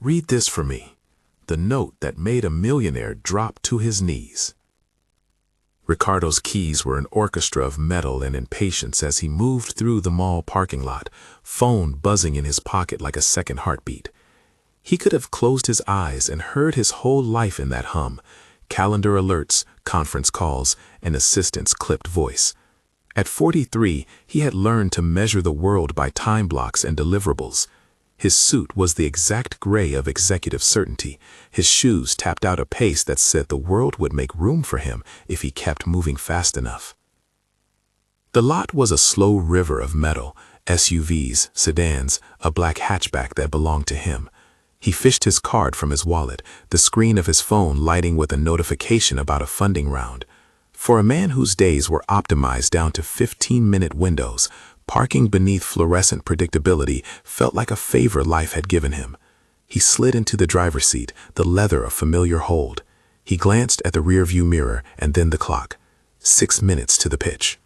Read this for me. The note that made a millionaire drop to his knees. Ricardo's keys were an orchestra of metal and impatience as he moved through the mall parking lot, phone buzzing in his pocket like a second heartbeat. He could have closed his eyes and heard his whole life in that hum: calendar alerts, conference calls, and assistant's clipped voice. At 43, he had learned to measure the world by time blocks and deliverables. His suit was the exact gray of executive certainty. His shoes tapped out a pace that said the world would make room for him if he kept moving fast enough. The lot was a slow river of metal, SUVs, sedans, a black hatchback that belonged to him. He fished his card from his wallet, the screen of his phone lighting with a notification about a funding round. For a man whose days were optimized down to 15-minute windows, parking beneath fluorescent predictability felt like a favor life had given him. He slid into the driver's seat, the leather a familiar hold. He glanced at the rearview mirror and then the clock. 6 minutes to the pitch.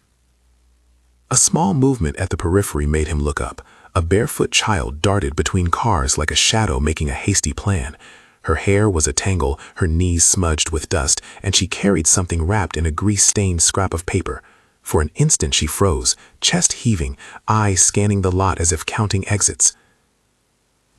A small movement at the periphery made him look up. A barefoot child darted between cars like a shadow making a hasty plan. Her hair was a tangle, her knees smudged with dust, and she carried something wrapped in a grease-stained scrap of paper. For an instant she froze, chest heaving, eyes scanning the lot as if counting exits.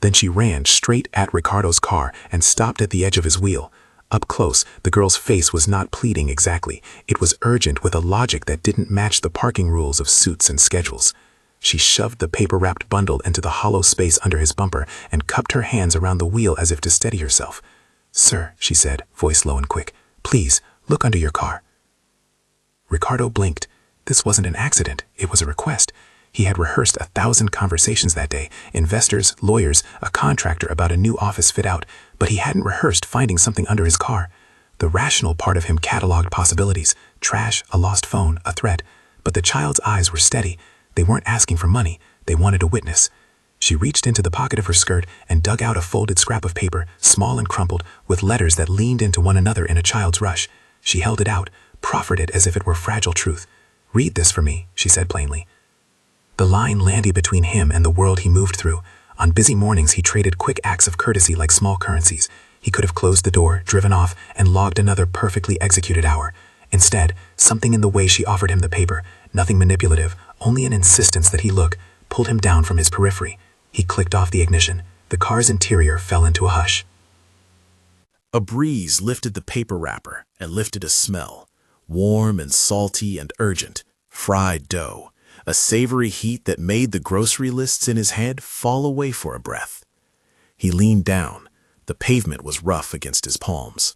Then she ran straight at Ricardo's car and stopped at the edge of his wheel. Up close, the girl's face was not pleading exactly. It was urgent with a logic that didn't match the parking rules of suits and schedules. She shoved the paper-wrapped bundle into the hollow space under his bumper and cupped her hands around the wheel as if to steady herself. "Sir," she said, voice low and quick, "please, look under your car." Ricardo blinked. This wasn't an accident, it was a request. He had rehearsed 1,000 conversations that day, investors, lawyers, a contractor about a new office fit-out, but he hadn't rehearsed finding something under his car. The rational part of him cataloged possibilities: trash, a lost phone, a threat. But the child's eyes were steady. They weren't asking for money, they wanted a witness. She reached into the pocket of her skirt and dug out a folded scrap of paper, small and crumpled, with letters that leaned into one another in a child's rush. She held it out, proffered it as if it were fragile truth. "Read this for me," she said plainly. The line landed between him and the world he moved through. On busy mornings he traded quick acts of courtesy like small currencies. He could have closed the door, driven off, and logged another perfectly executed hour. Instead, something in the way she offered him the paper, nothing manipulative, only an insistence that he look, pulled him down from his periphery. He clicked off the ignition. The car's interior fell into a hush. A breeze lifted the paper wrapper and lifted a smell, warm and salty and urgent, fried dough, a savory heat that made the grocery lists in his head fall away for a breath. He leaned down. The pavement was rough against his palms.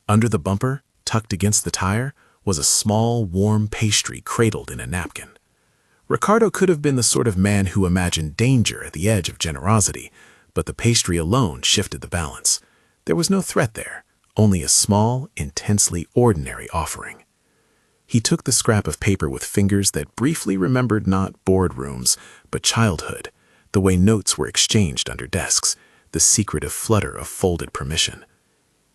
Under the bumper, tucked against the tire, was a small, warm pastry cradled in a napkin. Ricardo could have been the sort of man who imagined danger at the edge of generosity, but the pastry alone shifted the balance. There was no threat there, only a small, intensely ordinary offering. He took the scrap of paper with fingers that briefly remembered not boardrooms, but childhood, the way notes were exchanged under desks, the secretive flutter of folded permission.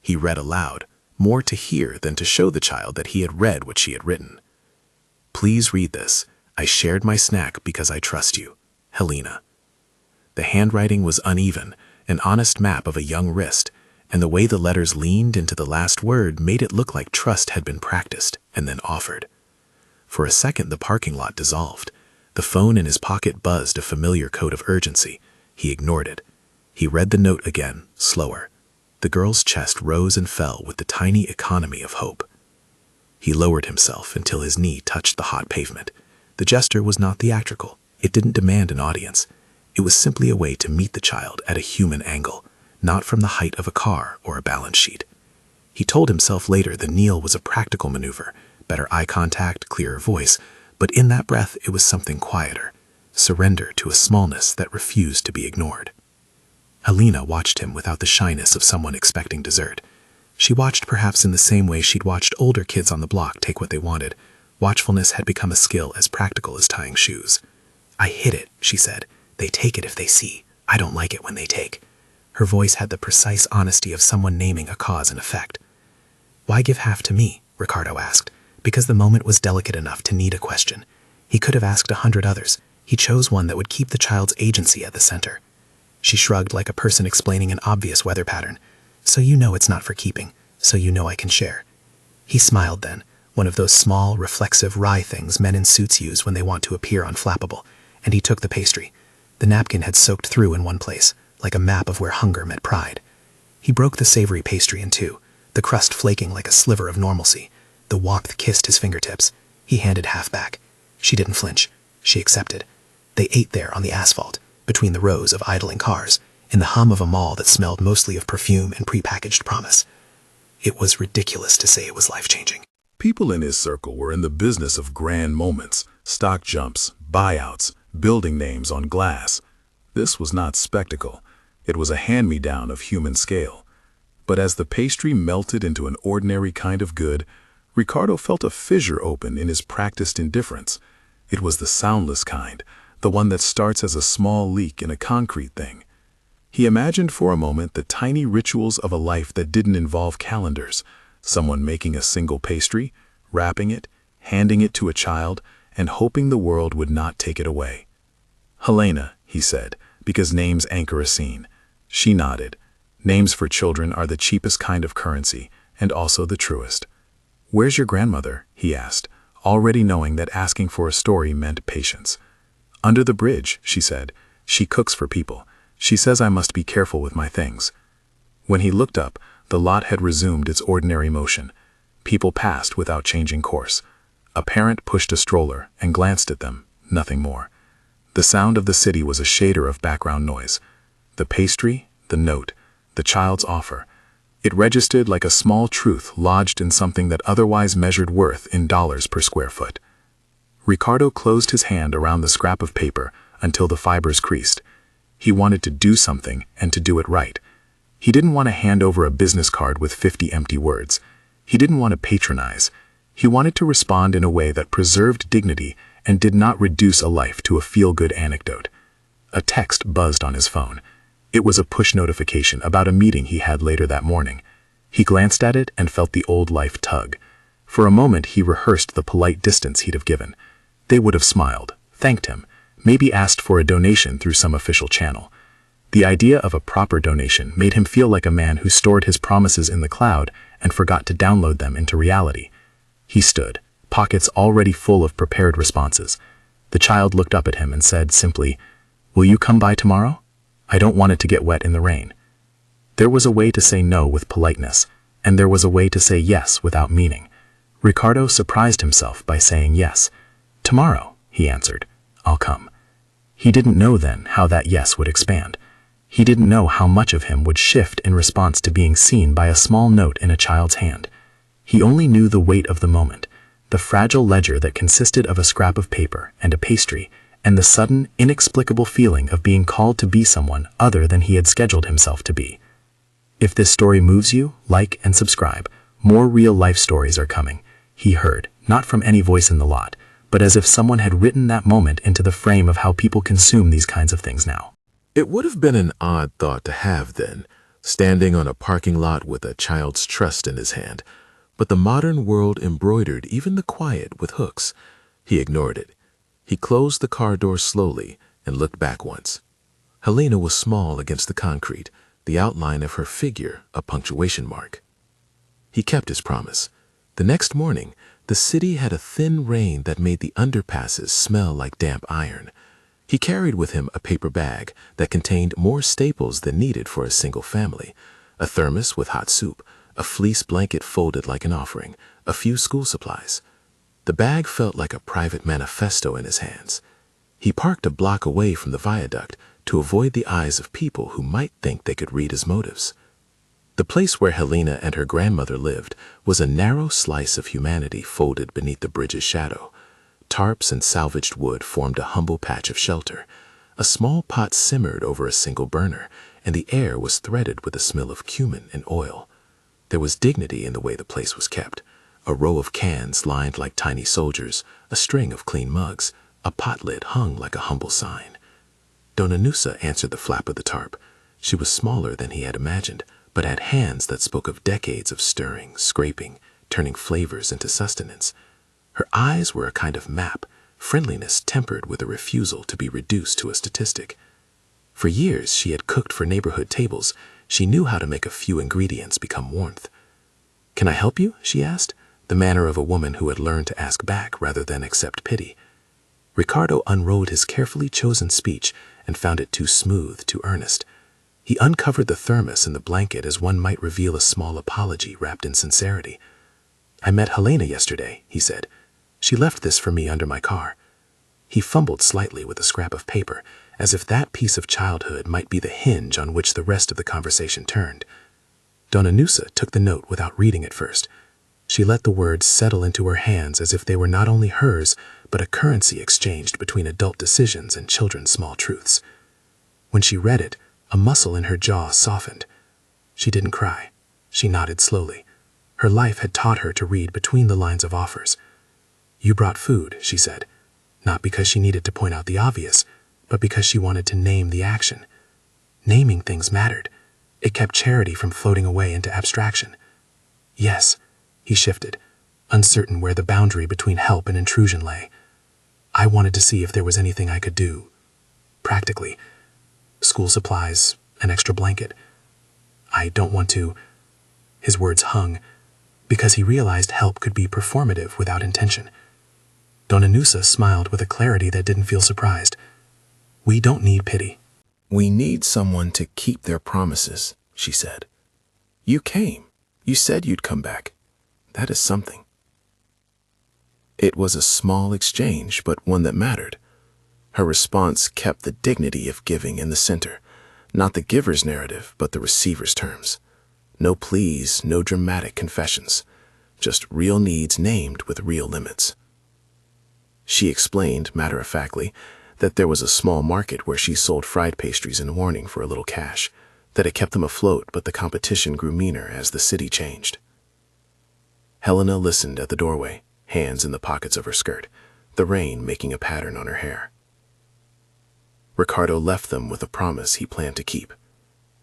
He read aloud, more to hear than to show the child that he had read what she had written. "Please read this. I shared my snack because I trust you. Helena." The handwriting was uneven, an honest map of a young wrist, and the way the letters leaned into the last word made it look like trust had been practiced and then offered. For a second, the parking lot dissolved. The phone in his pocket buzzed a familiar code of urgency. He ignored it. He read the note again, slower. The girl's chest rose and fell with the tiny economy of hope. He lowered himself until his knee touched the hot pavement. The gesture was not theatrical. It didn't demand an audience. It was simply a way to meet the child at a human angle, not from the height of a car or a balance sheet. He told himself later the kneel was a practical maneuver, better eye contact, clearer voice, but in that breath it was something quieter, surrender to a smallness that refused to be ignored. Helena watched him without the shyness of someone expecting dessert. She watched perhaps in the same way she'd watched older kids on the block take what they wanted. Watchfulness had become a skill as practical as tying shoes. "I hid it," she said. "They take it if they see. I don't like it when they take." Her voice had the precise honesty of someone naming a cause and effect. "Why give half to me?" Ricardo asked, because the moment was delicate enough to need a question. He could have asked 100 others. He chose one that would keep the child's agency at the center. She shrugged like a person explaining an obvious weather pattern. So you know it's not for keeping, so you know I can share. He smiled then, one of those small, reflexive, wry things men in suits use when they want to appear unflappable, and he took the pastry. The napkin had soaked through in one place, like a map of where hunger met pride. He broke the savory pastry in two, the crust flaking like a sliver of normalcy. The warmth kissed his fingertips. He handed half back. She didn't flinch. She accepted. They ate there on the asphalt, between the rows of idling cars, in the hum of a mall that smelled mostly of perfume and prepackaged promise. It was ridiculous to say it was life-changing. People in his circle were in the business of grand moments, stock jumps, buyouts, building names on glass. This was not spectacle. It was a hand-me-down of human scale. But as the pastry melted into an ordinary kind of good, Ricardo felt a fissure open in his practiced indifference. It was the soundless kind, the one that starts as a small leak in a concrete thing. He imagined for a moment the tiny rituals of a life that didn't involve calendars, someone making a single pastry, wrapping it, handing it to a child, and hoping the world would not take it away. "Helena," he said, because names anchor a scene. She nodded. Names for children are the cheapest kind of currency, and also the truest. "Where's your grandmother?" he asked, already knowing that asking for a story meant patience. "Under the bridge," she said. "She cooks for people. She says I must be careful with my things." When he looked up, the lot had resumed its ordinary motion. People passed without changing course. A parent pushed a stroller and glanced at them, nothing more. The sound of the city was a shader of background noise. The pastry, the note, the child's offer. It registered like a small truth lodged in something that otherwise measured worth in dollars per square foot. Ricardo closed his hand around the scrap of paper until the fibers creased. He wanted to do something and to do it right. He didn't want to hand over a business card with 50 empty words. He didn't want to patronize. He wanted to respond in a way that preserved dignity and did not reduce a life to a feel-good anecdote. A text buzzed on his phone. It was a push notification about a meeting he had later that morning. He glanced at it and felt the old life tug. For a moment he rehearsed the polite distance he'd have given. They would have smiled, thanked him, maybe asked for a donation through some official channel. The idea of a proper donation made him feel like a man who stored his promises in the cloud and forgot to download them into reality. He stood, pockets already full of prepared responses. The child looked up at him and said simply, "Will you come by tomorrow? I don't want it to get wet in the rain." There was a way to say no with politeness, and there was a way to say yes without meaning. Ricardo surprised himself by saying yes. "Tomorrow," he answered. "I'll come." He didn't know then how that yes would expand. He didn't know how much of him would shift in response to being seen by a small note in a child's hand. He only knew the weight of the moment, the fragile ledger that consisted of a scrap of paper and a pastry, and the sudden, inexplicable feeling of being called to be someone other than he had scheduled himself to be. If this story moves you, like and subscribe. More real-life stories are coming, he heard, not from any voice in the lot, but as if someone had written that moment into the frame of how people consume these kinds of things now. It would have been an odd thought to have then, standing on a parking lot with a child's trust in his hand. But the modern world embroidered even the quiet with hooks. He ignored it. He closed the car door slowly and looked back once. Helena was small against the concrete, the outline of her figure a punctuation mark. He kept his promise. The next morning, the city had a thin rain that made the underpasses smell like damp iron. He carried with him a paper bag that contained more staples than needed for a single family, a thermos with hot soup, a fleece blanket folded like an offering, a few school supplies. The bag felt like a private manifesto in his hands. He parked a block away from the viaduct to avoid the eyes of people who might think they could read his motives. The place where Helena and her grandmother lived was a narrow slice of humanity folded beneath the bridge's shadow. Tarps and salvaged wood formed a humble patch of shelter. A small pot simmered over a single burner, and the air was threaded with the smell of cumin and oil. There was dignity in the way the place was kept. A row of cans lined like tiny soldiers, a string of clean mugs, a pot lid hung like a humble sign. Dona Nusa answered the flap of the tarp. She was smaller than he had imagined, but had hands that spoke of decades of stirring, scraping, turning flavors into sustenance. Her eyes were a kind of map, friendliness tempered with a refusal to be reduced to a statistic. For years, she had cooked for neighborhood tables. She knew how to make a few ingredients become warmth. "Can I help you?" she asked, the manner of a woman who had learned to ask back rather than accept pity. Ricardo unrolled his carefully chosen speech and found it too smooth, too earnest. He uncovered the thermos and the blanket as one might reveal a small apology wrapped in sincerity. "I met Helena yesterday," he said. "She left this for me under my car." He fumbled slightly with a scrap of paper, as if that piece of childhood might be the hinge on which the rest of the conversation turned. Donna Nusa took the note without reading it first. She let the words settle into her hands as if they were not only hers, but a currency exchanged between adult decisions and children's small truths. When she read it, a muscle in her jaw softened. She didn't cry. She nodded slowly. Her life had taught her to read between the lines of offers. "You brought food," she said, not because she needed to point out the obvious, but because she wanted to name the action. Naming things mattered. It kept charity from floating away into abstraction. "Yes," he shifted, uncertain where the boundary between help and intrusion lay. "I wanted to see if there was anything I could do. Practically. School supplies, an extra blanket. I don't want to—" His words hung, because he realized help could be performative without intention. Donna Nusa smiled with a clarity that didn't feel surprised. "We don't need pity." "We need someone to keep their promises," she said. "You came. You said you'd come back. That is something." It was a small exchange, but one that mattered. Her response kept the dignity of giving in the center, not the giver's narrative, but the receiver's terms. No pleas, no dramatic confessions, just real needs named with real limits. She explained, matter-of-factly, that there was a small market where she sold fried pastries in the morning for a little cash, that it kept them afloat, but the competition grew meaner as the city changed. Helena listened at the doorway, hands in the pockets of her skirt, the rain making a pattern on her hair. Ricardo left them with a promise he planned to keep.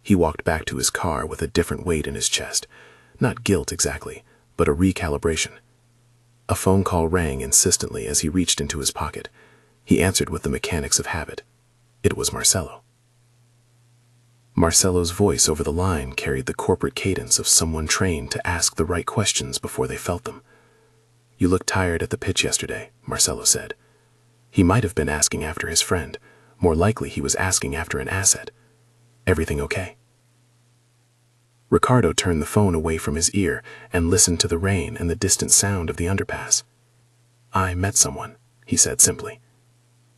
He walked back to his car with a different weight in his chest, not guilt exactly, but a recalibration. A phone call rang insistently as he reached into his pocket. He answered with the mechanics of habit. It was Marcelo. Marcelo's voice over the line carried the corporate cadence of someone trained to ask the right questions before they felt them. "You looked tired at the pitch yesterday," Marcelo said. He might have been asking after his friend. More likely he was asking after an asset. "Everything okay?" Ricardo turned the phone away from his ear and listened to the rain and the distant sound of the underpass. "I met someone," he said simply.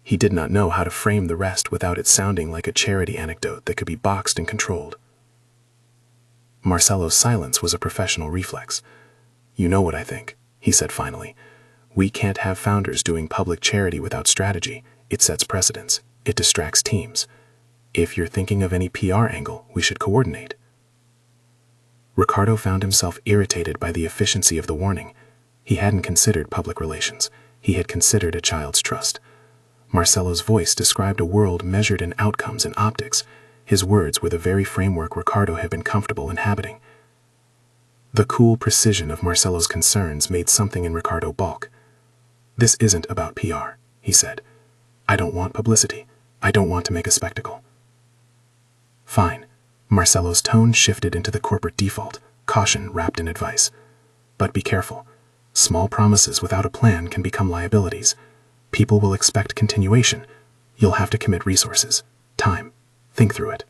He did not know how to frame the rest without it sounding like a charity anecdote that could be boxed and controlled. Marcelo's silence was a professional reflex. "You know what I think," he said finally. "We can't have founders doing public charity without strategy. It sets precedents. It distracts teams. If you're thinking of any PR angle, we should coordinate." Ricardo found himself irritated by the efficiency of the warning. He hadn't considered public relations. He had considered a child's trust. Marcelo's voice described a world measured in outcomes and optics. His words were the very framework Ricardo had been comfortable inhabiting. The cool precision of Marcelo's concerns made something in Ricardo balk. "This isn't about PR," he said. "I don't want publicity. I don't want to make a spectacle." "Fine." Marcelo's tone shifted into the corporate default, caution wrapped in advice. "But be careful. Small promises without a plan can become liabilities. People will expect continuation. You'll have to commit resources, time. Think through it."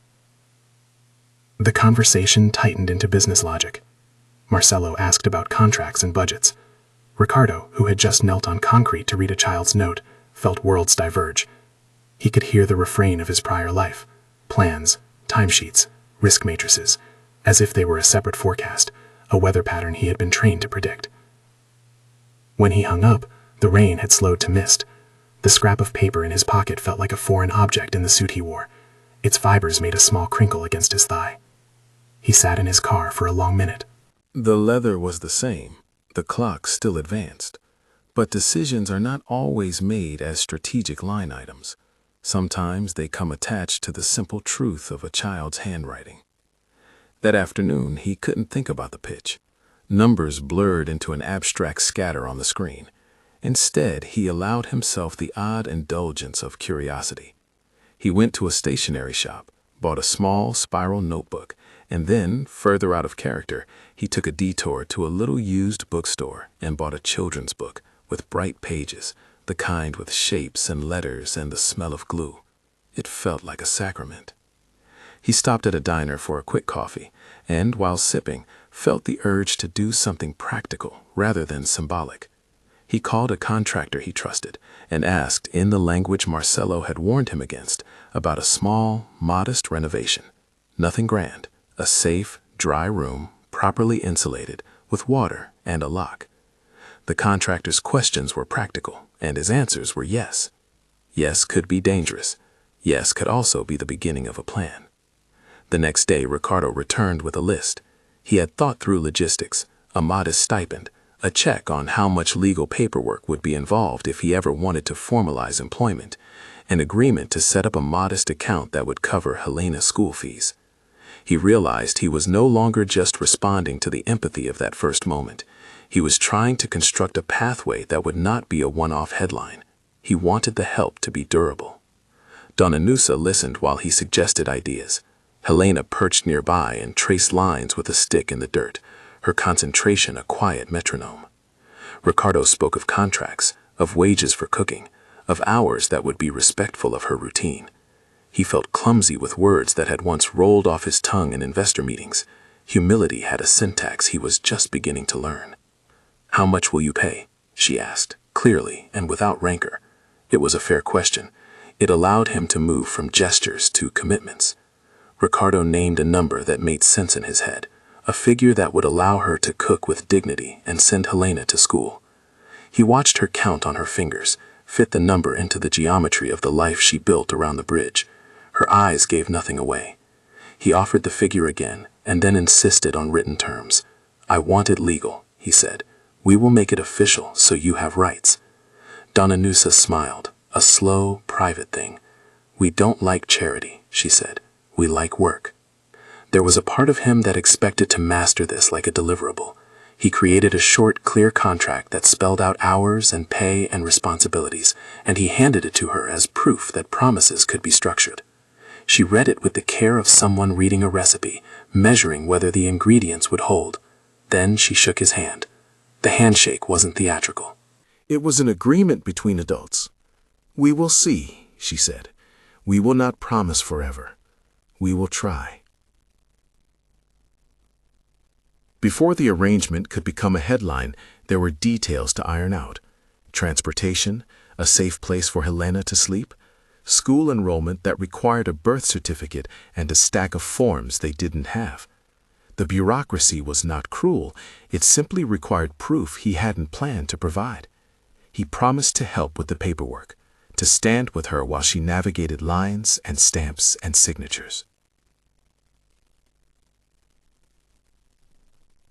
The conversation tightened into business logic. Marcelo asked about contracts and budgets. Ricardo, who had just knelt on concrete to read a child's note, felt worlds diverge. He could hear the refrain of his prior life: plans, timesheets, risk matrices, as if they were a separate forecast, a weather pattern he had been trained to predict. When he hung up, the rain had slowed to mist. The scrap of paper in his pocket felt like a foreign object in the suit he wore. Its fibers made a small crinkle against his thigh. He sat in his car for a long minute. The leather was the same, the clock still advanced, but decisions are not always made as strategic line items. Sometimes they come attached to the simple truth of a child's handwriting. That afternoon, he couldn't think about the pitch. Numbers blurred into an abstract scatter on the screen. Instead, he allowed himself the odd indulgence of curiosity. He went to a stationery shop, bought a small spiral notebook, and then, further out of character, he took a detour to a little used bookstore and bought a children's book with bright pages, the kind with shapes and letters and the smell of glue. It felt like a sacrament. He stopped at a diner for a quick coffee, and while sipping, felt the urge to do something practical rather than symbolic. He called a contractor he trusted and asked, in the language Marcelo had warned him against, about a small, modest renovation. Nothing grand, a safe, dry room, properly insulated, with water and a lock. The contractor's questions were practical, and his answers were yes. Yes could be dangerous. Yes could also be the beginning of a plan. The next day, Ricardo returned with a list. He had thought through logistics, a modest stipend, a check on how much legal paperwork would be involved if he ever wanted to formalize employment, an agreement to set up a modest account that would cover Helena's school fees. He realized he was no longer just responding to the empathy of that first moment. He was trying to construct a pathway that would not be a one-off headline. He wanted the help to be durable. Donna Nusa listened while he suggested ideas. Helena perched nearby and traced lines with a stick in the dirt, her concentration a quiet metronome. Ricardo spoke of contracts, of wages for cooking, of hours that would be respectful of her routine. He felt clumsy with words that had once rolled off his tongue in investor meetings. Humility had a syntax he was just beginning to learn. "How much will you pay?" she asked, clearly and without rancor. It was a fair question. It allowed him to move from gestures to commitments. Ricardo named a number that made sense in his head, a figure that would allow her to cook with dignity and send Helena to school. He watched her count on her fingers, fit the number into the geometry of the life she built around the bridge. Her eyes gave nothing away. He offered the figure again, and then insisted on written terms. "I want it legal," he said. "We will make it official so you have rights." Donna Nusa smiled, a slow, private thing. "We don't like charity," she said. "We like work." There was a part of him that expected to master this like a deliverable. He created a short, clear contract that spelled out hours and pay and responsibilities, and he handed it to her as proof that promises could be structured. She read it with the care of someone reading a recipe, measuring whether the ingredients would hold. Then she shook his hand. The handshake wasn't theatrical. It was an agreement between adults. "We will see," she said. "We will not promise forever. We will try." Before the arrangement could become a headline, there were details to iron out. Transportation, a safe place for Helena to sleep, school enrollment that required a birth certificate and a stack of forms they didn't have. The bureaucracy was not cruel, it simply required proof he hadn't planned to provide. He promised to help with the paperwork, to stand with her while she navigated lines and stamps and signatures.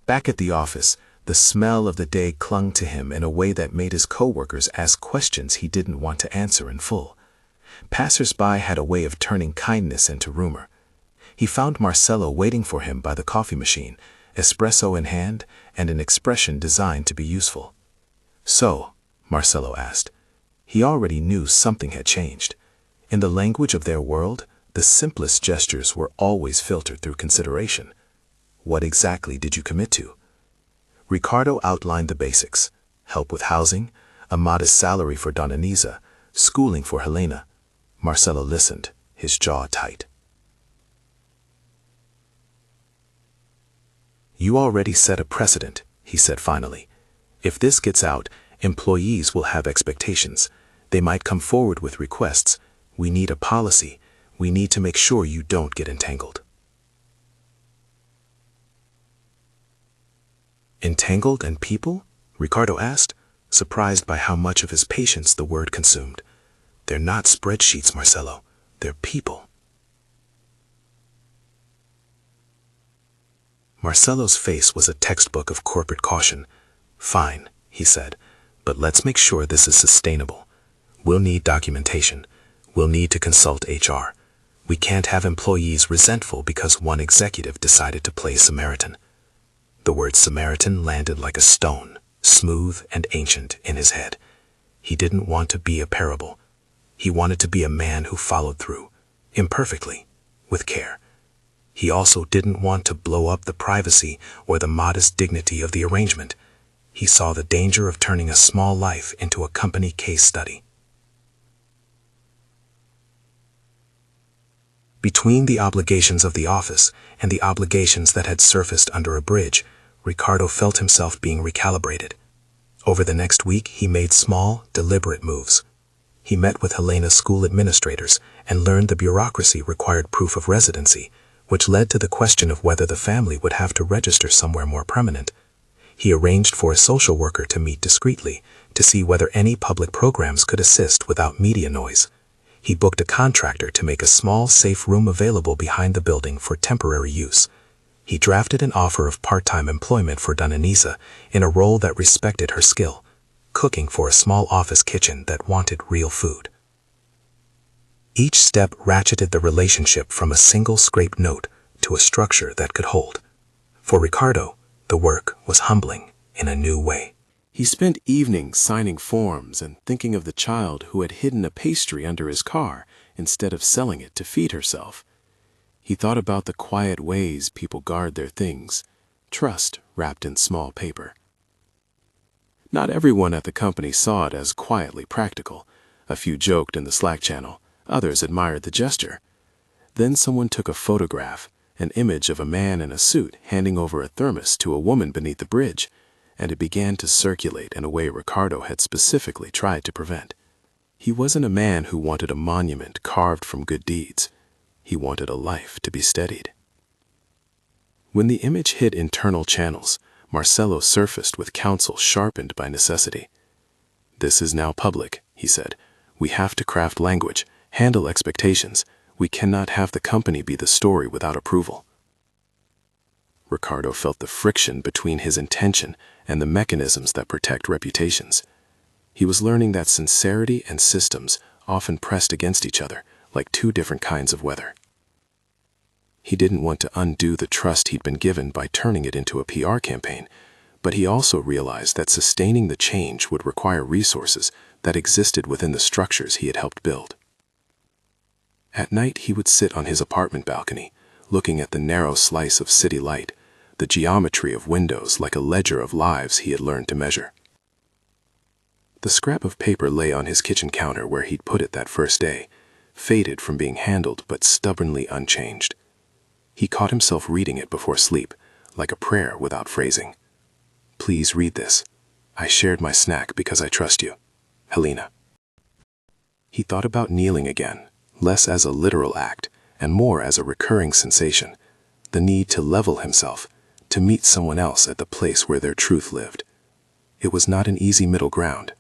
Back at the office, the smell of the day clung to him in a way that made his coworkers ask questions he didn't want to answer in full. Passers-by had a way of turning kindness into rumor. He found Marcelo waiting for him by the coffee machine, espresso in hand and an expression designed to be useful. "So," Marcelo asked. He already knew something had changed. In the language of their world, the simplest gestures were always filtered through consideration. "What exactly did you commit to?" Ricardo outlined the basics: help with housing, a modest salary for Donna Nusa, schooling for Helena. Marcelo listened, his jaw tight. "You already set a precedent," he said finally. "If this gets out, employees will have expectations. They might come forward with requests. We need a policy. We need to make sure you don't get entangled." "Entangled and people?" Ricardo asked, surprised by how much of his patience the word consumed. "They're not spreadsheets, Marcelo. They're people." Marcelo's face was a textbook of corporate caution. "Fine," he said, "but let's make sure this is sustainable. We'll need documentation. We'll need to consult HR. We can't have employees resentful because one executive decided to play Samaritan." The word Samaritan landed like a stone, smooth and ancient in his head. He didn't want to be a parable. He wanted to be a man who followed through, imperfectly, with care. He also didn't want to blow up the privacy or the modest dignity of the arrangement. He saw the danger of turning a small life into a company case study. Between the obligations of the office and the obligations that had surfaced under a bridge, Ricardo felt himself being recalibrated. Over the next week, he made small, deliberate moves. He met with Helena's school administrators and learned the bureaucracy required proof of residency, which led to the question of whether the family would have to register somewhere more permanent. He arranged for a social worker to meet discreetly to see whether any public programs could assist without media noise. He booked a contractor to make a small, safe room available behind the building for temporary use. He drafted an offer of part-time employment for Donanisa in a role that respected her skill, cooking for a small office kitchen that wanted real food. Each step ratcheted the relationship from a single scraped note to a structure that could hold. For Ricardo, the work was humbling in a new way. He spent evenings signing forms and thinking of the child who had hidden a pastry under his car instead of selling it to feed herself. He thought about the quiet ways people guard their things, trust wrapped in small paper. Not everyone at the company saw it as quietly practical. A few joked in the Slack channel, others admired the gesture. Then someone took a photograph, an image of a man in a suit handing over a thermos to a woman beneath the bridge, and it began to circulate in a way Ricardo had specifically tried to prevent. He wasn't a man who wanted a monument carved from good deeds. He wanted a life to be steadied. When the image hit internal channels, Marcelo surfaced with counsel sharpened by necessity. "This is now public," he said. "We have to craft language, handle expectations. We cannot have the company be the story without approval." Ricardo felt the friction between his intention and the mechanisms that protect reputations. He was learning that sincerity and systems often pressed against each other like two different kinds of weather. He didn't want to undo the trust he'd been given by turning it into a PR campaign, but he also realized that sustaining the change would require resources that existed within the structures he had helped build. At night, he would sit on his apartment balcony, looking at the narrow slice of city light, the geometry of windows like a ledger of lives he had learned to measure. The scrap of paper lay on his kitchen counter where he'd put it that first day, faded from being handled but stubbornly unchanged. He caught himself reading it before sleep, like a prayer without phrasing. "Please read this. I shared my snack because I trust you. Helena." He thought about kneeling again, less as a literal act and more as a recurring sensation, the need to level himself, to meet someone else at the place where their truth lived. It was not an easy middle ground.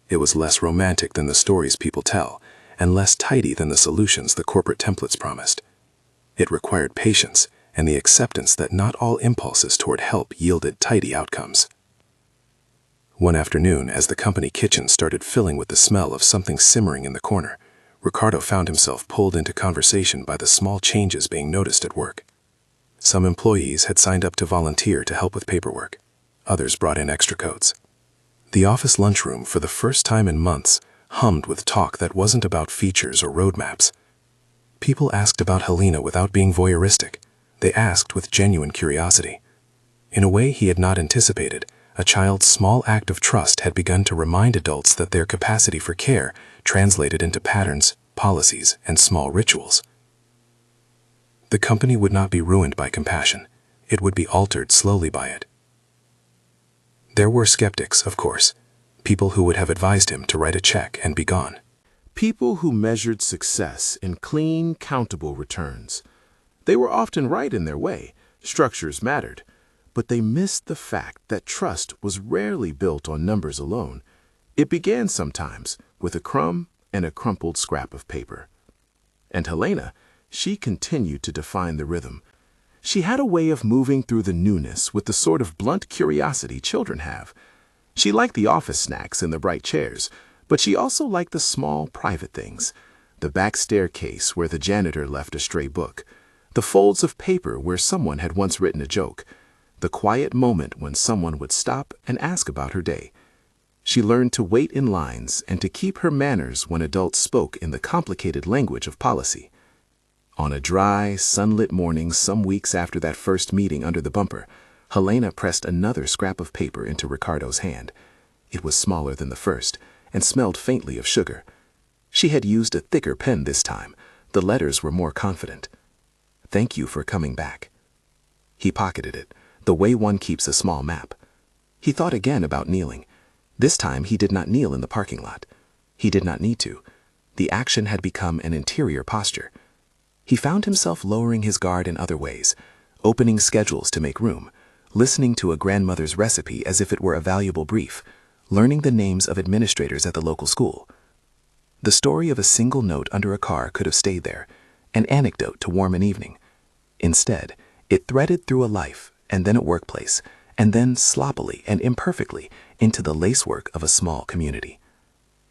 It was less romantic than the stories people tell, and less tidy than the solutions the corporate templates promised. It required patience and the acceptance that not all impulses toward help yielded tidy outcomes. One afternoon, as the company kitchen started filling with the smell of something simmering in the corner, Ricardo found himself pulled into conversation by the small changes being noticed at work. Some employees had signed up to volunteer to help with paperwork. Others brought in extra coats. The office lunchroom, for the first time in months, hummed with talk that wasn't about features or roadmaps. People asked about Helena without being voyeuristic. They asked with genuine curiosity. In a way he had not anticipated, a child's small act of trust had begun to remind adults that their capacity for care translated into patterns, policies, and small rituals. The company would not be ruined by compassion. It would be altered slowly by it. There were skeptics, of course, people who would have advised him to write a check and be gone. People who measured success in clean, countable returns. They were often right in their way. Structures mattered. But they missed the fact that trust was rarely built on numbers alone. It began sometimes with a crumb and a crumpled scrap of paper. And Helena, she continued to define the rhythm. She had a way of moving through the newness with the sort of blunt curiosity children have. She liked the office snacks and the bright chairs, but she also liked the small, private things. The back staircase where the janitor left a stray book. The folds of paper where someone had once written a joke. The quiet moment when someone would stop and ask about her day. She learned to wait in lines and to keep her manners when adults spoke in the complicated language of policy. On a dry, sunlit morning some weeks after that first meeting under the bumper, Helena pressed another scrap of paper into Ricardo's hand. It was smaller than the first and smelled faintly of sugar. She had used a thicker pen this time. The letters were more confident. "Thank you for coming back." He pocketed it, the way one keeps a small map. He thought again about kneeling. This time he did not kneel in the parking lot. He did not need to. The action had become an interior posture. He found himself lowering his guard in other ways, opening schedules to make room, listening to a grandmother's recipe as if it were a valuable brief, learning the names of administrators at the local school. The story of a single note under a car could have stayed there, an anecdote to warm an evening. Instead, it threaded through a life, and then a workplace, and then sloppily and imperfectly into the lacework of a small community.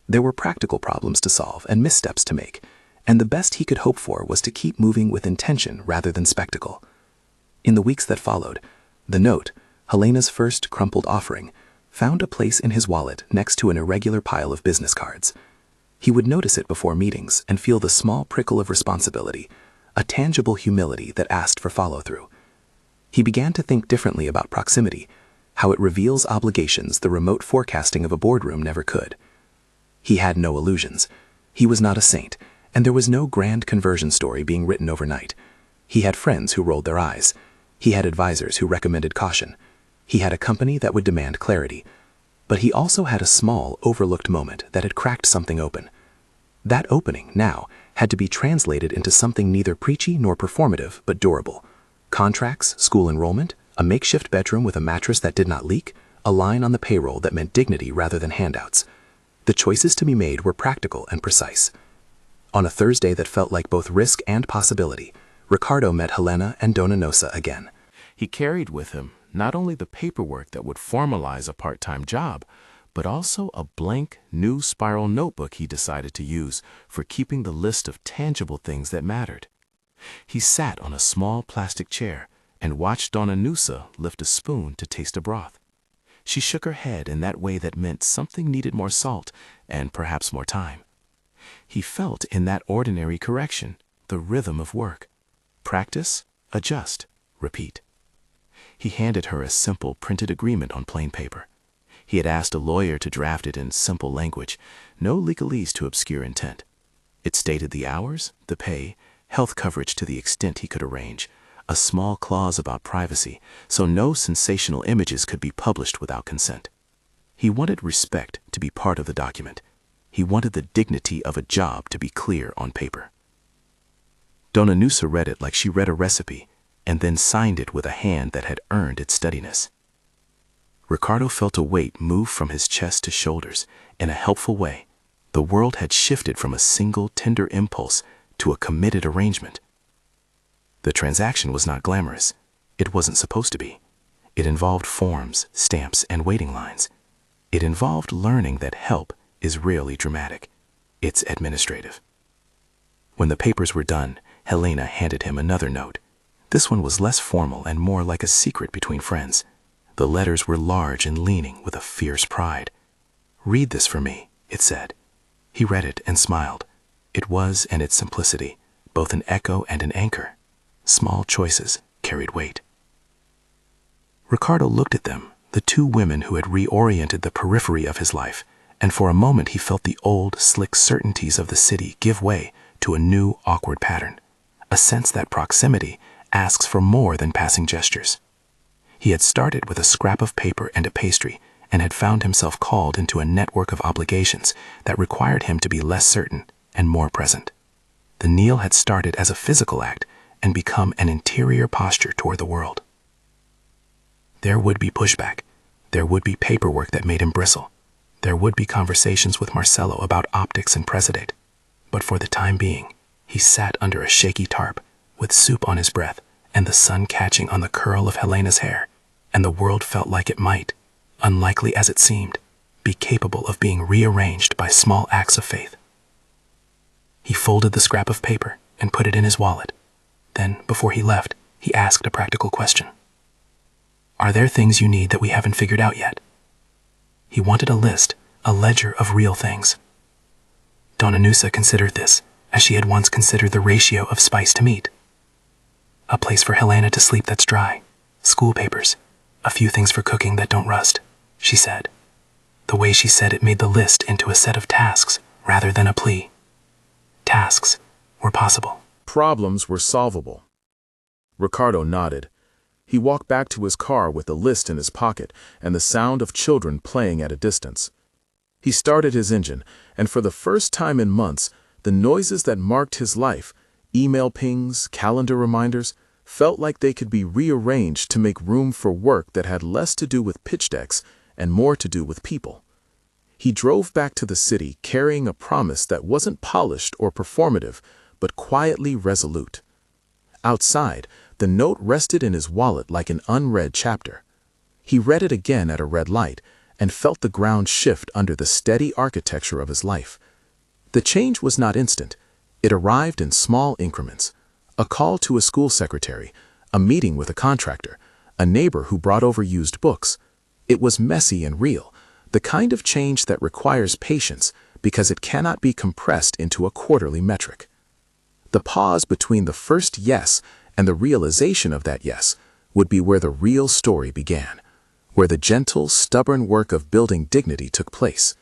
There were practical problems to solve and missteps to make, and the best he could hope for was to keep moving with intention rather than spectacle. In the weeks that followed, the note, Helena's first crumpled offering, found a place in his wallet next to an irregular pile of business cards. He would notice it before meetings and feel the small prickle of responsibility, a tangible humility that asked for follow-through. He began to think differently about proximity, how it reveals obligations the remote forecasting of a boardroom never could. He had no illusions. He was not a saint, and there was no grand conversion story being written overnight. He had friends who rolled their eyes. He had advisors who recommended caution. He had a company that would demand clarity. But he also had a small, overlooked moment that had cracked something open. That opening, now, had to be translated into something neither preachy nor performative, but durable. Contracts, school enrollment, a makeshift bedroom with a mattress that did not leak, a line on the payroll that meant dignity rather than handouts. The choices to be made were practical and precise. On a Thursday that felt like both risk and possibility, Ricardo met Helena and Dona Nosa again. He carried with him not only the paperwork that would formalize a part-time job, but also a blank, new spiral notebook he decided to use for keeping the list of tangible things that mattered. He sat on a small plastic chair and watched Dona Nosa lift a spoon to taste a broth. She shook her head in that way that meant something needed more salt and perhaps more time. He felt in that ordinary correction the rhythm of work. Practice, adjust, repeat. He handed her a simple printed agreement on plain paper. He had asked a lawyer to draft it in simple language, no legalese to obscure intent. It stated the hours, the pay, health coverage to the extent he could arrange, a small clause about privacy, so no sensational images could be published without consent. He wanted respect to be part of the document. He wanted the dignity of a job to be clear on paper. Dona Nosa read it like she read a recipe, and then signed it with a hand that had earned its steadiness. Ricardo felt a weight move from his chest to shoulders in a helpful way. The world had shifted from a single tender impulse to a committed arrangement. The transaction was not glamorous. It wasn't supposed to be. It involved forms, stamps, and waiting lines. It involved learning that help is rarely dramatic. It's administrative. When the papers were done, Helena handed him another note. This one was less formal and more like a secret between friends. The letters were large and leaning with a fierce pride. "Read this for me," it said. He read it and smiled. It was, in its simplicity, both an echo and an anchor. Small choices carried weight. Ricardo looked at them, the two women who had reoriented the periphery of his life, and for a moment he felt the old, slick certainties of the city give way to a new, awkward pattern, a sense that proximity asks for more than passing gestures. He had started with a scrap of paper and a pastry and had found himself called into a network of obligations that required him to be less certain and more present. The kneel had started as a physical act and become an interior posture toward the world. There would be pushback. There would be paperwork that made him bristle. There would be conversations with Marcelo about optics and precedent. But for the time being, he sat under a shaky tarp, with soup on his breath and the sun catching on the curl of Helena's hair, and the world felt like it might, unlikely as it seemed, be capable of being rearranged by small acts of faith. He folded the scrap of paper and put it in his wallet. Then, before he left, he asked a practical question. "Are there things you need that we haven't figured out yet?" He wanted a list, a ledger of real things. Dona Nosa considered this, as she had once considered the ratio of spice to meat. A place for Helena to sleep that's dry, school papers, a few things for cooking that don't rust, she said. The way she said it made the list into a set of tasks rather than a plea. Tasks were possible. Problems were solvable. Ricardo nodded. He walked back to his car with the list in his pocket and the sound of children playing at a distance. He started his engine, and for the first time in months, the noises that marked his life, email pings, calendar reminders, felt like they could be rearranged to make room for work that had less to do with pitch decks and more to do with people. He drove back to the city carrying a promise that wasn't polished or performative, but quietly resolute. Outside, the note rested in his wallet like an unread chapter. He read it again at a red light and felt the ground shift under the steady architecture of his life. The change was not instant. It arrived in small increments. A call to a school secretary, a meeting with a contractor, a neighbor who brought over used books. It was messy and real, the kind of change that requires patience because it cannot be compressed into a quarterly metric. The pause between the first yes and the realization of that yes would be where the real story began, where the gentle, stubborn work of building dignity took place.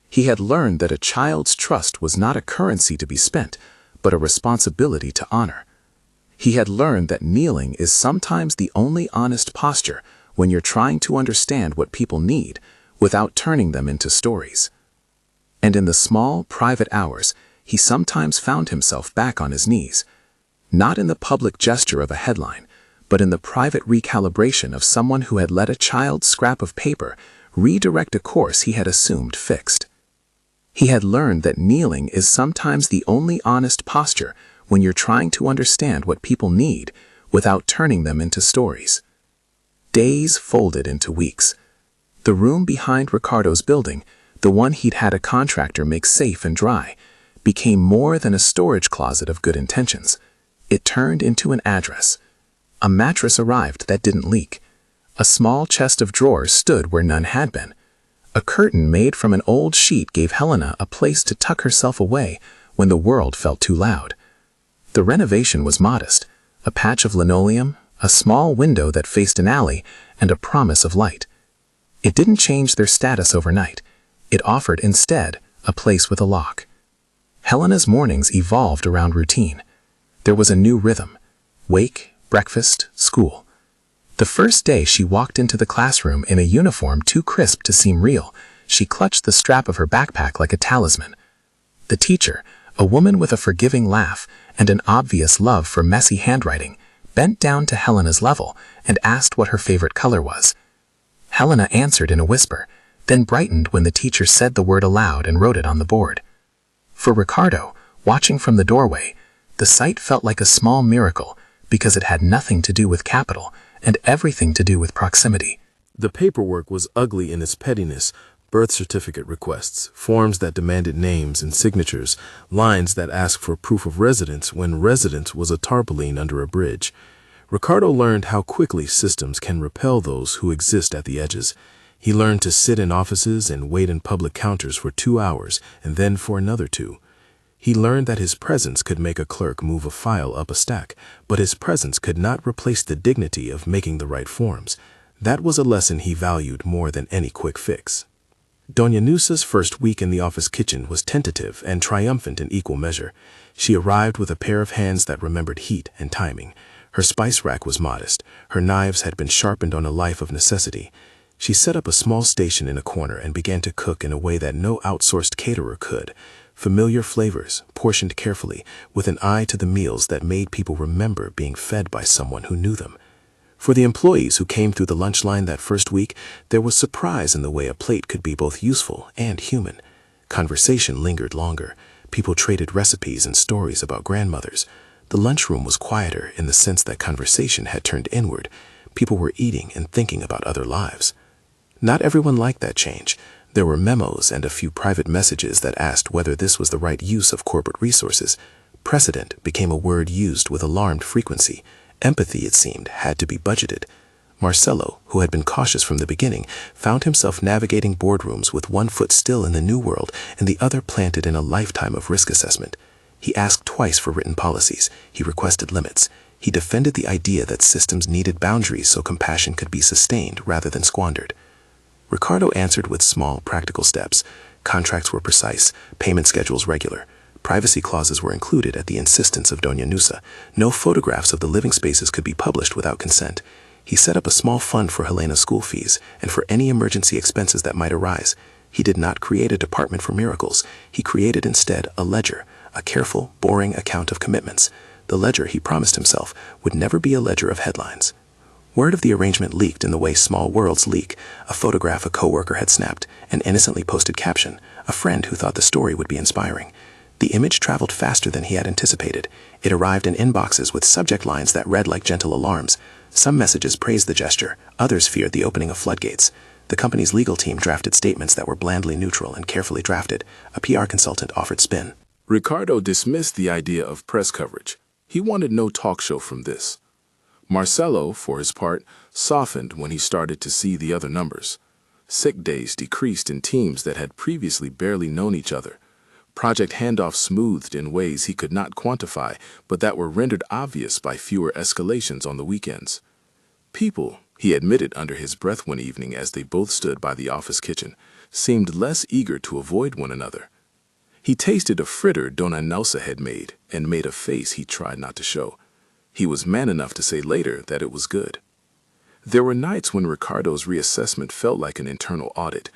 He had learned that a child's trust was not a currency to be spent, but a responsibility to honor. He had learned that kneeling is sometimes the only honest posture when you're trying to understand what people need without turning them into stories. And in the small, private hours, he sometimes found himself back on his knees, not in the public gesture of a headline, but in the private recalibration of someone who had let a child's scrap of paper redirect a course he had assumed fixed. He had learned that kneeling is sometimes the only honest posture when you're trying to understand what people need without turning them into stories. Days folded into weeks. The room behind Ricardo's building, the one he'd had a contractor make safe and dry, became more than a storage closet of good intentions. It turned into an address. A mattress arrived that didn't leak. A small chest of drawers stood where none had been. A curtain made from an old sheet gave Helena a place to tuck herself away when the world felt too loud. The renovation was modest, a patch of linoleum, a small window that faced an alley, and a promise of light. It didn't change their status overnight. It offered instead a place with a lock. Helena's mornings evolved around routine. There was a new rhythm: wake, breakfast, school. The first day she walked into the classroom in a uniform too crisp to seem real, she clutched the strap of her backpack like a talisman. The teacher, a woman with a forgiving laugh and an obvious love for messy handwriting, bent down to Helena's level and asked what her favorite color was. Helena answered in a whisper, then brightened when the teacher said the word aloud and wrote it on the board. For Ricardo, watching from the doorway, the sight felt like a small miracle because it had nothing to do with capital and everything to do with proximity. The paperwork was ugly in its pettiness: birth certificate requests, forms that demanded names and signatures, lines that asked for proof of residence when residence was a tarpaulin under a bridge. Ricardo learned how quickly systems can repel those who exist at the edges. He learned to sit in offices and wait in public counters for 2 hours and then for another 2. He learned that his presence could make a clerk move a file up a stack, but his presence could not replace the dignity of making the right forms. That was a lesson he valued more than any quick fix. Doña Nusa's first week in the office kitchen was tentative and triumphant in equal measure. She arrived with a pair of hands that remembered heat and timing. Her spice rack was modest. Her knives had been sharpened on a life of necessity. She set up a small station in a corner and began to cook in a way that no outsourced caterer could. Familiar flavors, portioned carefully, with an eye to the meals that made people remember being fed by someone who knew them. For the employees who came through the lunch line that first week, there was surprise in the way a plate could be both useful and human. Conversation lingered longer. People traded recipes and stories about grandmothers. The lunchroom was quieter in the sense that conversation had turned inward. People were eating and thinking about other lives. Not everyone liked that change. There were memos and a few private messages that asked whether this was the right use of corporate resources. Precedent became a word used with alarmed frequency. Empathy, it seemed, had to be budgeted. Marcelo, who had been cautious from the beginning, found himself navigating boardrooms with one foot still in the new world and the other planted in a lifetime of risk assessment. He asked twice for written policies. He requested limits. He defended the idea that systems needed boundaries so compassion could be sustained rather than squandered. Ricardo answered with small, practical steps. Contracts were precise, payment schedules regular. Privacy clauses were included at the insistence of Doña Nusa. No photographs of the living spaces could be published without consent. He set up a small fund for Helena's school fees and for any emergency expenses that might arise. He did not create a department for miracles. He created instead a ledger, a careful, boring account of commitments. The ledger, he promised himself, would never be a ledger of headlines. Word of the arrangement leaked in the way small worlds leak. A photograph a coworker had snapped, an innocently posted caption, a friend who thought the story would be inspiring. The image traveled faster than he had anticipated. It arrived in inboxes with subject lines that read like gentle alarms. Some messages praised the gesture, others feared the opening of floodgates. The company's legal team drafted statements that were blandly neutral and carefully drafted. A PR consultant offered spin. Ricardo dismissed the idea of press coverage. He wanted no talk show from this. Marcelo, for his part, softened when he started to see the other numbers. Sick days decreased in teams that had previously barely known each other. Project handoffs smoothed in ways he could not quantify, but that were rendered obvious by fewer escalations on the weekends. People, he admitted under his breath one evening as they both stood by the office kitchen, seemed less eager to avoid one another. He tasted a fritter Dona Nelsa had made and made a face he tried not to show. He was man enough to say later that it was good. There were nights when Ricardo's reassessment felt like an internal audit.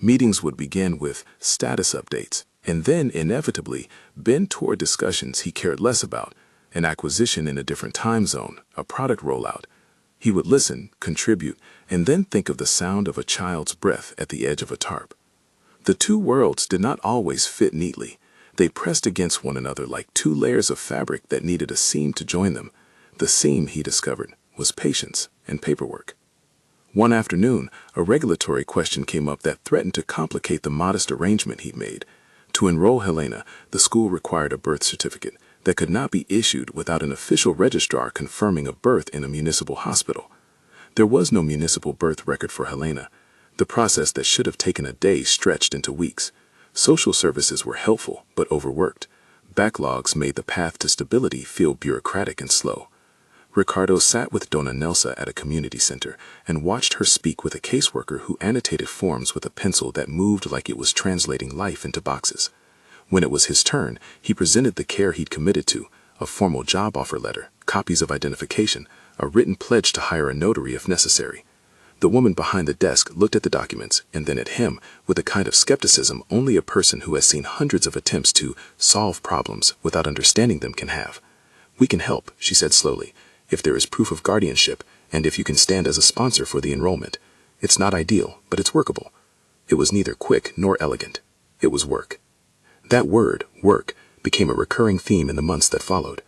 Meetings would begin with status updates, and then, inevitably, bend toward discussions he cared less about, an acquisition in a different time zone, a product rollout. He would listen, contribute, and then think of the sound of a child's breath at the edge of a tarp. The two worlds did not always fit neatly. They pressed against one another like two layers of fabric that needed a seam to join them. The seam, he discovered, was patience and paperwork. One afternoon, a regulatory question came up that threatened to complicate the modest arrangement he'd made. To enroll Helena, the school required a birth certificate that could not be issued without an official registrar confirming a birth in a municipal hospital. There was no municipal birth record for Helena. The process that should have taken a day stretched into weeks. Social services were helpful, but overworked. Backlogs made the path to stability feel bureaucratic and slow. Ricardo sat with Dona Nelsa at a community center and watched her speak with a caseworker who annotated forms with a pencil that moved like it was translating life into boxes. When it was his turn, he presented the care he'd committed to, a formal job offer letter, copies of identification, a written pledge to hire a notary if necessary. The woman behind the desk looked at the documents and then at him with a kind of skepticism only a person who has seen hundreds of attempts to solve problems without understanding them can have. "We can help," she said slowly, "if there is proof of guardianship and if you can stand as a sponsor for the enrollment. It's not ideal, but it's workable." It was neither quick nor elegant. It was work. That word, work, became a recurring theme in the months that followed.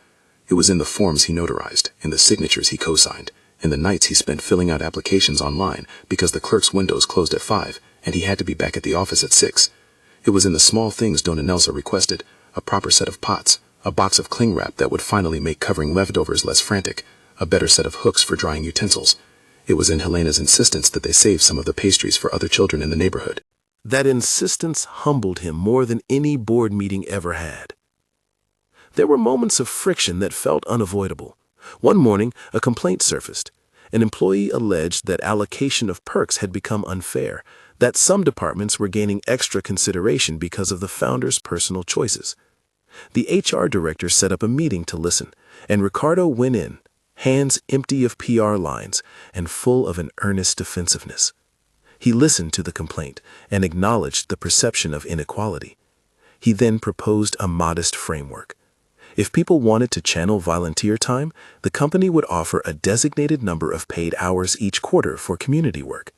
It was in the forms he notarized, in the signatures he co-signed, in the nights he spent filling out applications online because the clerk's windows closed at 5 and he had to be back at the office at 6. It was in the small things Dona Nelsa requested, a proper set of pots, a box of cling wrap that would finally make covering leftovers less frantic, a better set of hooks for drying utensils. It was in Helena's insistence that they save some of the pastries for other children in the neighborhood. That insistence humbled him more than any board meeting ever had. There were moments of friction that felt unavoidable. One morning, a complaint surfaced. An employee alleged that allocation of perks had become unfair, that some departments were gaining extra consideration because of the founder's personal choices. The HR director set up a meeting to listen, and Ricardo went in, hands empty of PR lines and full of an earnest defensiveness. He listened to the complaint and acknowledged the perception of inequality. He then proposed a modest framework. If people wanted to channel volunteer time, the company would offer a designated number of paid hours each quarter for community work.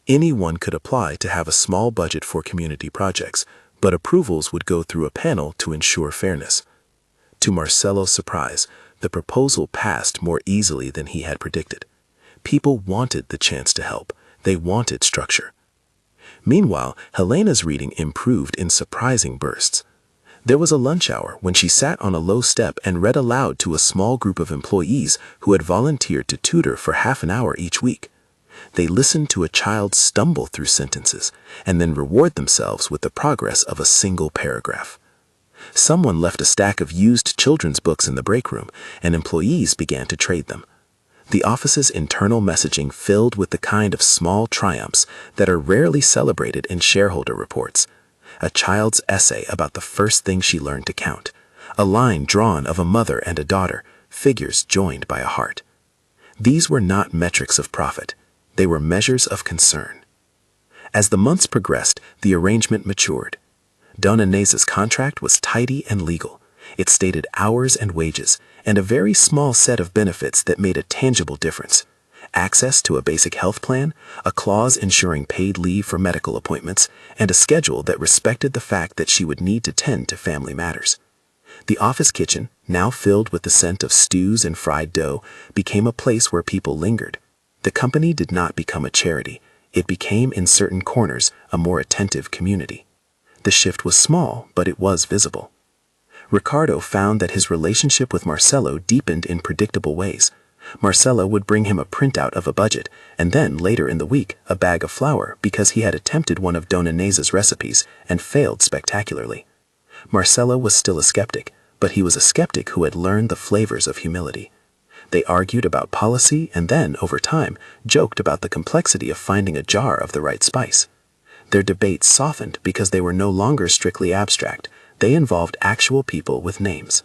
Anyone could apply to have a small budget for community projects, but approvals would go through a panel to ensure fairness. To Marcelo's surprise, the proposal passed more easily than he had predicted. People wanted the chance to help. They wanted structure. Meanwhile, Helena's reading improved in surprising bursts. There was a lunch hour when she sat on a low step and read aloud to a small group of employees who had volunteered to tutor for half an hour each week. They listened to a child stumble through sentences and then reward themselves with the progress of a single paragraph. Someone left a stack of used children's books in the break room, and employees began to trade them. The office's internal messaging filled with the kind of small triumphs that are rarely celebrated in shareholder reports. A child's essay about the first thing she learned to count. A line drawn of a mother and a daughter, figures joined by a heart. These were not metrics of profit. They were measures of concern. As the months progressed, the arrangement matured. Donna Neza's contract was tidy and legal. It stated hours and wages, and a very small set of benefits that made a tangible difference. Access to a basic health plan, a clause ensuring paid leave for medical appointments, and a schedule that respected the fact that she would need to tend to family matters. The office kitchen, now filled with the scent of stews and fried dough, became a place where people lingered. The company did not become a charity. It became, in certain corners, a more attentive community. The shift was small, but it was visible. Ricardo found that his relationship with Marcelo deepened in predictable ways. Marcelo would bring him a printout of a budget, and then, later in the week, a bag of flour because he had attempted one of Donna Neza's recipes and failed spectacularly. Marcelo was still a skeptic, but he was a skeptic who had learned the flavors of humility. They argued about policy and then, over time, joked about the complexity of finding a jar of the right spice. Their debates softened because they were no longer strictly abstract. They involved actual people with names.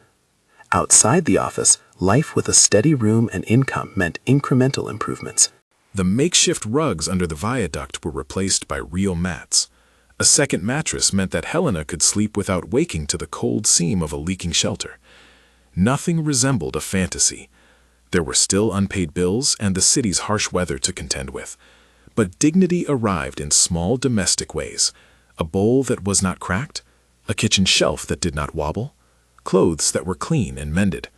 Outside the office, life with a steady room and income meant incremental improvements. The makeshift rugs under the viaduct were replaced by real mats. A second mattress meant that Helena could sleep without waking to the cold seam of a leaking shelter. Nothing resembled a fantasy. There were still unpaid bills and the city's harsh weather to contend with. But dignity arrived in small domestic ways. A bowl that was not cracked, a kitchen shelf that did not wobble, clothes that were clean and mended.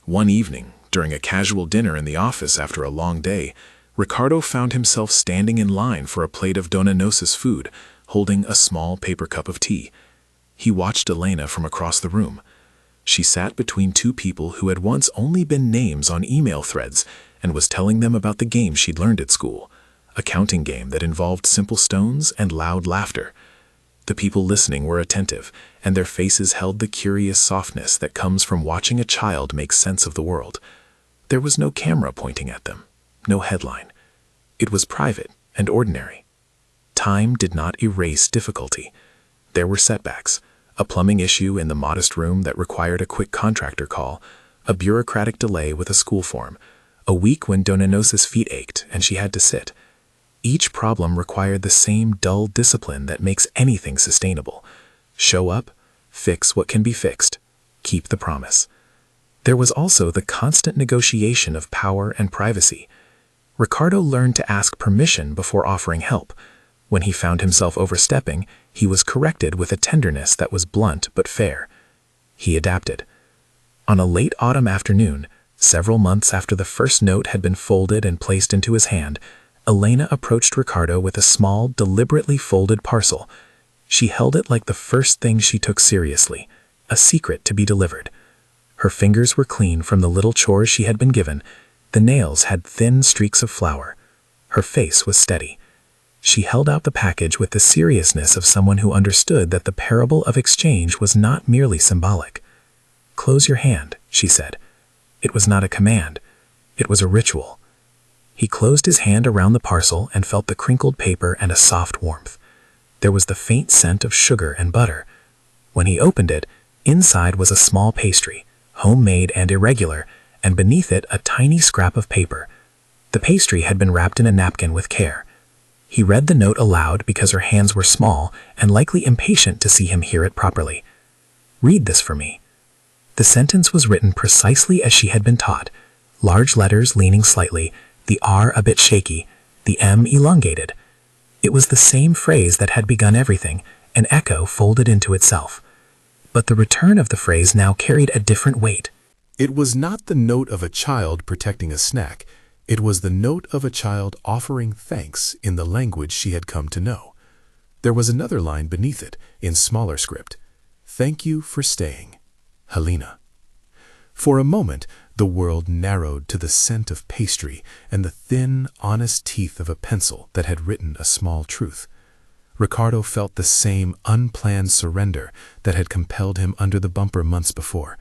One evening, during a casual dinner in the office after a long day, Ricardo found himself standing in line for a plate of Donna Neza's food, holding a small paper cup of tea. He watched Elena from across the room. She sat between two people who had once only been names on email threads and was telling them about the game she'd learned at school, a counting game that involved simple stones and loud laughter. The people listening were attentive, and their faces held the curious softness that comes from watching a child make sense of the world. There was no camera pointing at them, no headline. It was private and ordinary. Time did not erase difficulty. There were setbacks, a plumbing issue in the modest room that required a quick contractor call, a bureaucratic delay with a school form, a week when Donna Neza's feet ached and she had to sit. Each problem required the same dull discipline that makes anything sustainable. Show up, fix what can be fixed, keep the promise. There was also the constant negotiation of power and privacy. Ricardo learned to ask permission before offering help. When he found himself overstepping, he was corrected with a tenderness that was blunt but fair. He adapted. On a late autumn afternoon, several months after the first note had been folded and placed into his hand, Elena approached Ricardo with a small, deliberately folded parcel. She held it like the first thing she took seriously, a secret to be delivered. Her fingers were clean from the little chores she had been given. The nails had thin streaks of flour. Her face was steady. She held out the package with the seriousness of someone who understood that the parable of exchange was not merely symbolic. "Close your hand," she said. It was not a command. It was a ritual. He closed his hand around the parcel and felt the crinkled paper and a soft warmth. There was the faint scent of sugar and butter. When he opened it, inside was a small pastry, homemade and irregular, and beneath it a tiny scrap of paper. The pastry had been wrapped in a napkin with care. He read the note aloud because her hands were small and likely impatient to see him hear it properly. "Read this for me." The sentence was written precisely as she had been taught, large letters leaning slightly, the R a bit shaky, the M elongated. It was the same phrase that had begun everything, an echo folded into itself. But the return of the phrase now carried a different weight. It was not the note of a child protecting a snack. It was the note of a child offering thanks in the language she had come to know. There was another line beneath it, in smaller script. "Thank you for staying, Helena." For a moment, the world narrowed to the scent of pastry and the thin, honest teeth of a pencil that had written a small truth. Ricardo felt the same unplanned surrender that had compelled him under the bumper months before.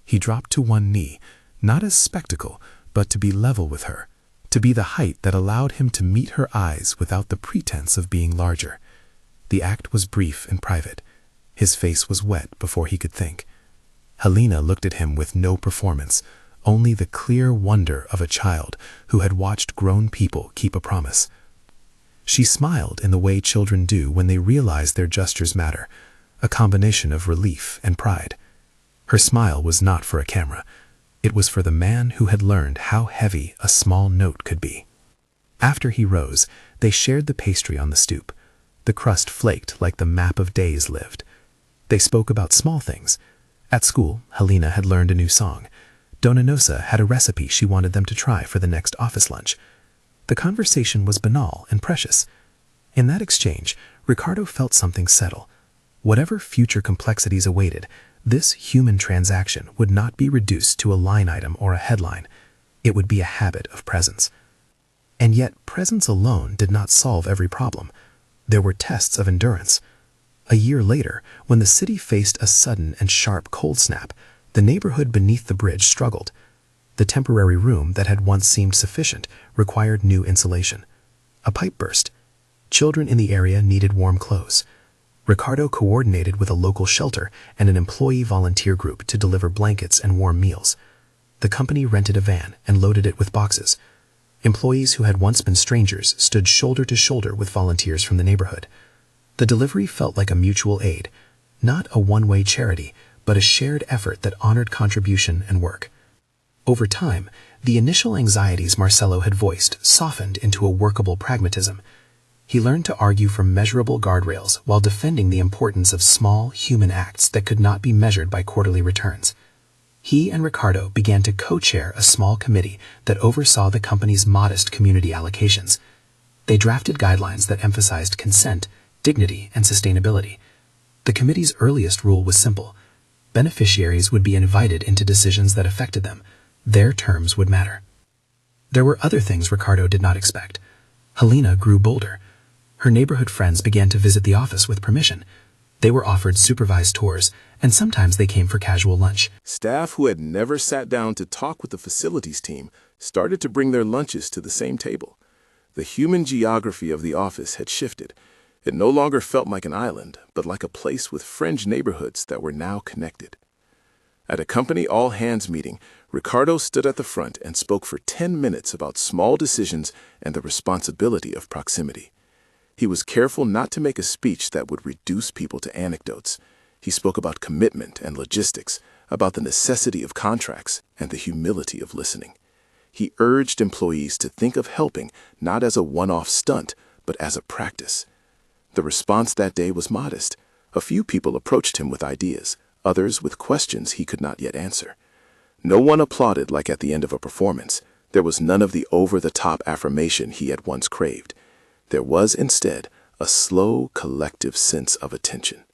He dropped to one knee, not as spectacle, but to be level with her, to be the height that allowed him to meet her eyes without the pretense of being larger. The act was brief and private. His face was wet before he could think. Helena looked at him with no performance, only the clear wonder of a child who had watched grown people keep a promise. She smiled in the way children do when they realize their gestures matter, a combination of relief and pride. Her smile was not for a camera. It was for the man who had learned how heavy a small note could be. After he rose, they shared the pastry on the stoop. The crust flaked like the map of days lived. They spoke about small things. At school, Helena had learned a new song. Dona Nosa had a recipe she wanted them to try for the next office lunch. The conversation was banal and precious. In that exchange, Ricardo felt something settle. Whatever future complexities awaited, this human transaction would not be reduced to a line item or a headline. It would be a habit of presence. And yet, presence alone did not solve every problem. There were tests of endurance. A year later, when the city faced a sudden and sharp cold snap, the neighborhood beneath the bridge struggled. The temporary room that had once seemed sufficient required new insulation. A pipe burst. Children in the area needed warm clothes. Ricardo coordinated with a local shelter and an employee volunteer group to deliver blankets and warm meals. The company rented a van and loaded it with boxes. Employees who had once been strangers stood shoulder to shoulder with volunteers from the neighborhood. The delivery felt like a mutual aid, not a one-way charity, but a shared effort that honored contribution and work. Over time, the initial anxieties Marcelo had voiced softened into a workable pragmatism. He learned to argue from measurable guardrails while defending the importance of small, human acts that could not be measured by quarterly returns. He and Ricardo began to co-chair a small committee that oversaw the company's modest community allocations. They drafted guidelines that emphasized consent, dignity, and sustainability. The committee's earliest rule was simple. Beneficiaries would be invited into decisions that affected them. Their terms would matter. There were other things Ricardo did not expect. Helena grew bolder. Her neighborhood friends began to visit the office with permission. They were offered supervised tours, and sometimes they came for casual lunch. Staff who had never sat down to talk with the facilities team started to bring their lunches to the same table. The human geography of the office had shifted. It no longer felt like an island, but like a place with fringe neighborhoods that were now connected. At a company all-hands meeting, Ricardo stood at the front and spoke for 10 minutes about small decisions and the responsibility of proximity. He was careful not to make a speech that would reduce people to anecdotes. He spoke about commitment and logistics, about the necessity of contracts and the humility of listening. He urged employees to think of helping not as a one-off stunt, but as a practice. The response that day was modest. A few people approached him with ideas, others with questions he could not yet answer. No one applauded like at the end of a performance. There was none of the over-the-top affirmation he had once craved. There was instead a slow, collective sense of attention.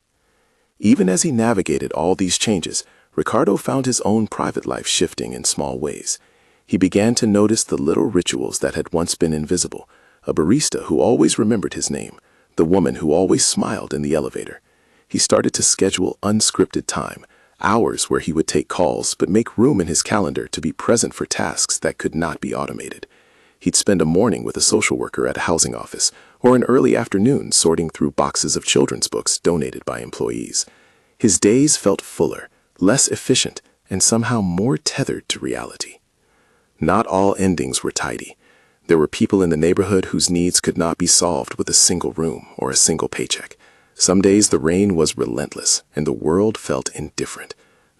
Even as he navigated all these changes, Ricardo found his own private life shifting in small ways. He began to notice the little rituals that had once been invisible, a barista who always remembered his name, the woman who always smiled in the elevator. He started to schedule unscripted time, hours where he would take calls but make room in his calendar to be present for tasks that could not be automated. He'd spend a morning with a social worker at a housing office, or an early afternoon sorting through boxes of children's books donated by employees. His days felt fuller, less efficient, and somehow more tethered to reality. Not all endings were tidy. There were people in the neighborhood whose needs could not be solved with a single room or a single paycheck. Some days the rain was relentless and the world felt indifferent.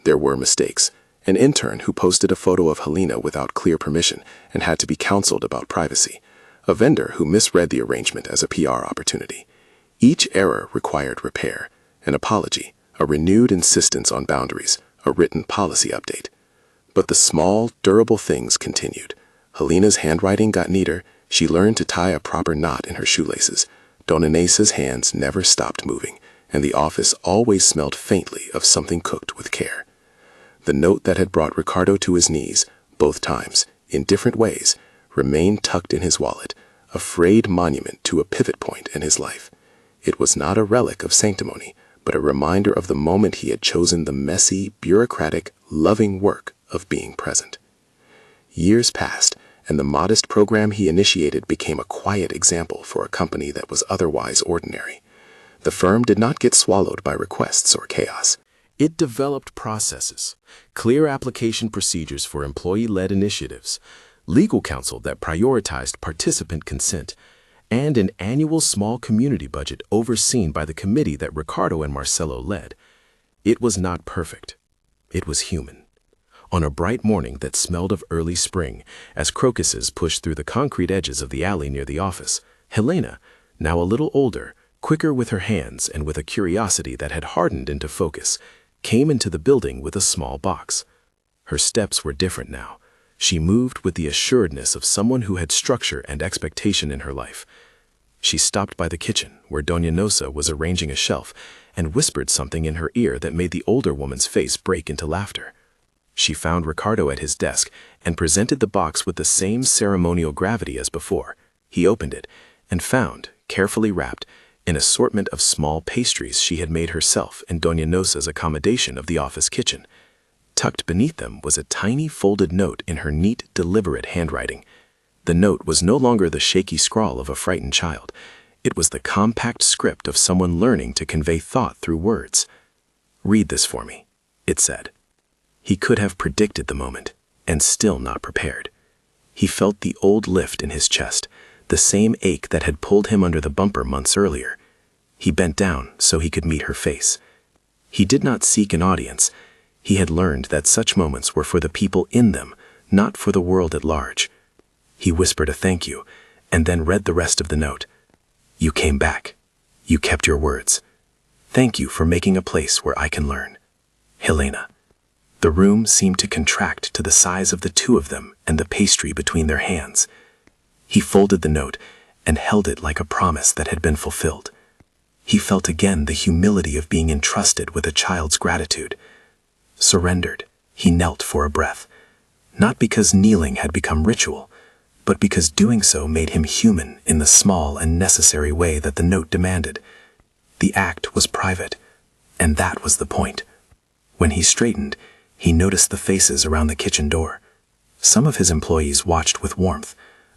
There were mistakes. An intern who posted a photo of Helena without clear permission and had to be counseled about privacy. A vendor who misread the arrangement as a PR opportunity. Each error required repair, an apology, a renewed insistence on boundaries, a written policy update. But the small, durable things continued. Helena's handwriting got neater. She learned to tie a proper knot in her shoelaces. Dona Nesa's hands never stopped moving, and the office always smelled faintly of something cooked with care. The note that had brought Ricardo to his knees, both times, in different ways, remained tucked in his wallet, a frayed monument to a pivot point in his life. It was not a relic of sanctimony, but a reminder of the moment he had chosen the messy, bureaucratic, loving work of being present. Years passed, and the modest program he initiated became a quiet example for a company that was otherwise ordinary. The firm did not get swallowed by requests or chaos. It developed processes, clear application procedures for employee-led initiatives, legal counsel that prioritized participant consent, and an annual small community budget overseen by the committee that Ricardo and Marcelo led. It was not perfect. It was human. On a bright morning that smelled of early spring, as crocuses pushed through the concrete edges of the alley near the office, Helena, now a little older, quicker with her hands and with a curiosity that had hardened into focus, came into the building with a small box. Her steps were different now. She moved with the assuredness of someone who had structure and expectation in her life. She stopped by the kitchen, where Doña Nosa was arranging a shelf, and whispered something in her ear that made the older woman's face break into laughter. She found Ricardo at his desk and presented the box with the same ceremonial gravity as before. He opened it and found, carefully wrapped, an assortment of small pastries she had made herself in Doña Nosa's accommodation of the office kitchen. Tucked beneath them was a tiny folded note in her neat, deliberate handwriting. The note was no longer the shaky scrawl of a frightened child. It was the compact script of someone learning to convey thought through words. "Read this for me," it said. He could have predicted the moment, and still not prepared. He felt the old lift in his chest, the same ache that had pulled him under the bumper months earlier. He bent down so he could meet her face. He did not seek an audience. He had learned that such moments were for the people in them, not for the world at large. He whispered a thank you, and then read the rest of the note. "You came back. You kept your words. Thank you for making a place where I can learn. Helena." The room seemed to contract to the size of the two of them and the pastry between their hands. He folded the note and held it like a promise that had been fulfilled. He felt again the humility of being entrusted with a child's gratitude. Surrendered, he knelt for a breath, not because kneeling had become ritual, but because doing so made him human in the small and necessary way that the note demanded. The act was private, and that was the point. When he straightened, he noticed the faces around the kitchen door. Some of his employees watched with warmth,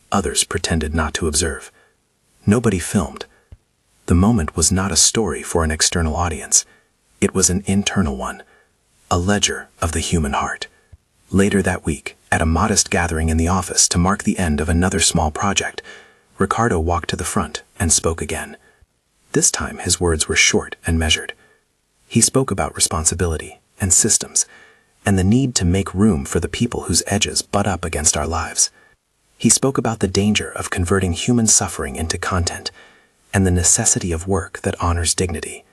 others pretended not to observe. Nobody filmed. The moment was not a story for an external audience. It was an internal one, a ledger of the human heart. Later that week, at a modest gathering in the office to mark the end of another small project, Ricardo walked to the front and spoke again. This time his words were short and measured. He spoke about responsibility and systems, and the need to make room for the people whose edges butt up against our lives. He spoke about the danger of converting human suffering into content, and the necessity of work that honors dignity.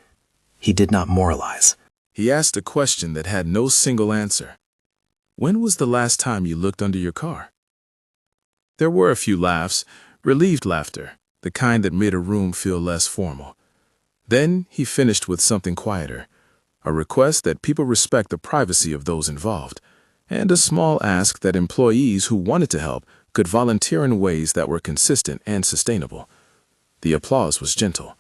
He did not moralize. He asked a question that had no single answer. When was the last time you looked under your car? There were a few laughs, relieved laughter, the kind that made a room feel less formal. Then he finished with something quieter, a request that people respect the privacy of those involved, and a small ask that employees who wanted to help could volunteer in ways that were consistent and sustainable. The applause was gentle.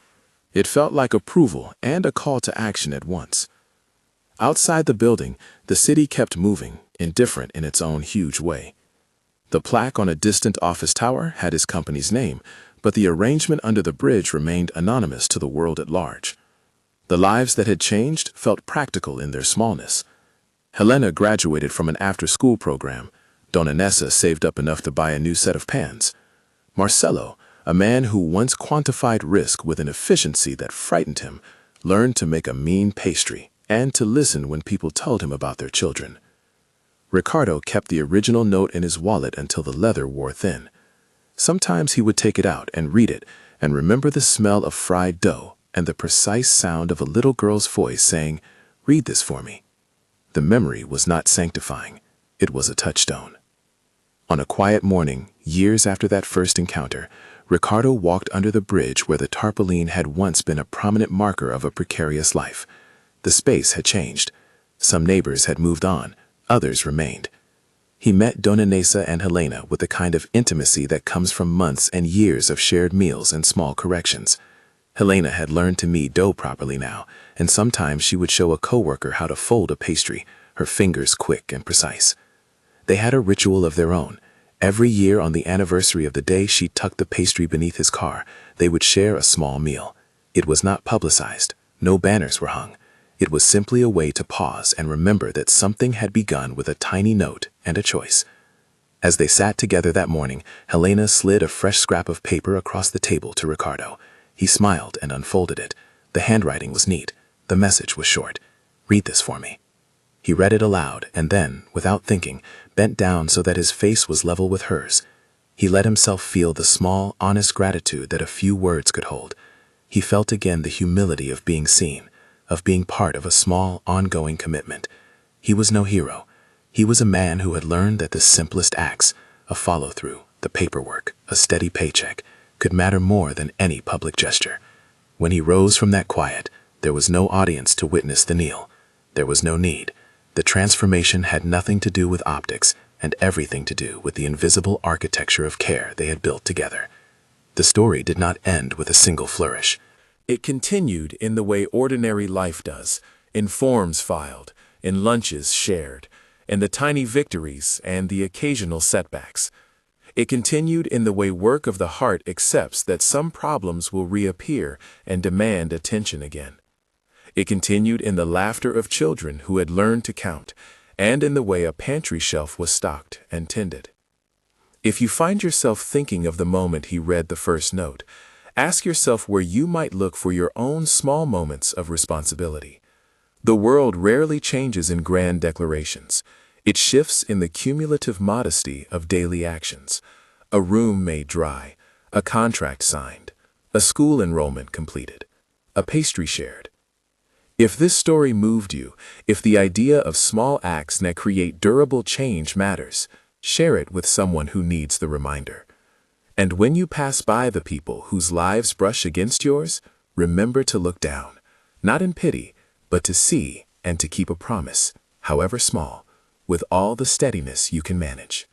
It felt like approval and a call to action at once. Outside the building, the city kept moving, indifferent in its own huge way. The plaque on a distant office tower had his company's name, but the arrangement under the bridge remained anonymous to the world at large. The lives that had changed felt practical in their smallness. Helena graduated from an after-school program. Dona Nessa saved up enough to buy a new set of pans. Marcelo, a man who once quantified risk with an efficiency that frightened him, learned to make a mean pastry and to listen when people told him about their children. Ricardo kept the original note in his wallet until the leather wore thin. Sometimes he would take it out and read it and remember the smell of fried dough and the precise sound of a little girl's voice saying, "Read this for me." The memory was not sanctifying. It was a touchstone. On a quiet morning, years after that first encounter, Ricardo walked under the bridge where the tarpaulin had once been a prominent marker of a precarious life. The space had changed. Some neighbors had moved on, others remained. He met Dona Nessa and Helena with the kind of intimacy that comes from months and years of shared meals and small corrections. Helena had learned to knead dough properly now, and sometimes she would show a coworker how to fold a pastry, her fingers quick and precise. They had a ritual of their own. Every year on the anniversary of the day she tucked the pastry beneath his car, they would share a small meal. It was not publicized. No banners were hung. It was simply a way to pause and remember that something had begun with a tiny note and a choice. As they sat together that morning, Helena slid a fresh scrap of paper across the table to Ricardo. He smiled and unfolded it. The handwriting was neat. The message was short. "Read this for me." He read it aloud and then, without thinking, bent down so that his face was level with hers. He let himself feel the small, honest gratitude that a few words could hold. He felt again the humility of being seen, of being part of a small, ongoing commitment. He was no hero. He was a man who had learned that the simplest acts, a follow-through, the paperwork, a steady paycheck, could matter more than any public gesture. When he rose from that quiet, there was no audience to witness the kneel. There was no need. The transformation had nothing to do with optics and everything to do with the invisible architecture of care they had built together. The story did not end with a single flourish. It continued in the way ordinary life does, in forms filed, in lunches shared, in the tiny victories and the occasional setbacks. It continued in the way work of the heart accepts that some problems will reappear and demand attention again. It continued in the laughter of children who had learned to count, and in the way a pantry shelf was stocked and tended. If you find yourself thinking of the moment he read the first note, ask yourself where you might look for your own small moments of responsibility. The world rarely changes in grand declarations. It shifts in the cumulative modesty of daily actions. A room made dry, a contract signed, a school enrollment completed, a pastry shared. If this story moved you, if the idea of small acts that create durable change matters, share it with someone who needs the reminder. And when you pass by the people whose lives brush against yours, remember to look down, not in pity, but to see and to keep a promise, however small, with all the steadiness you can manage.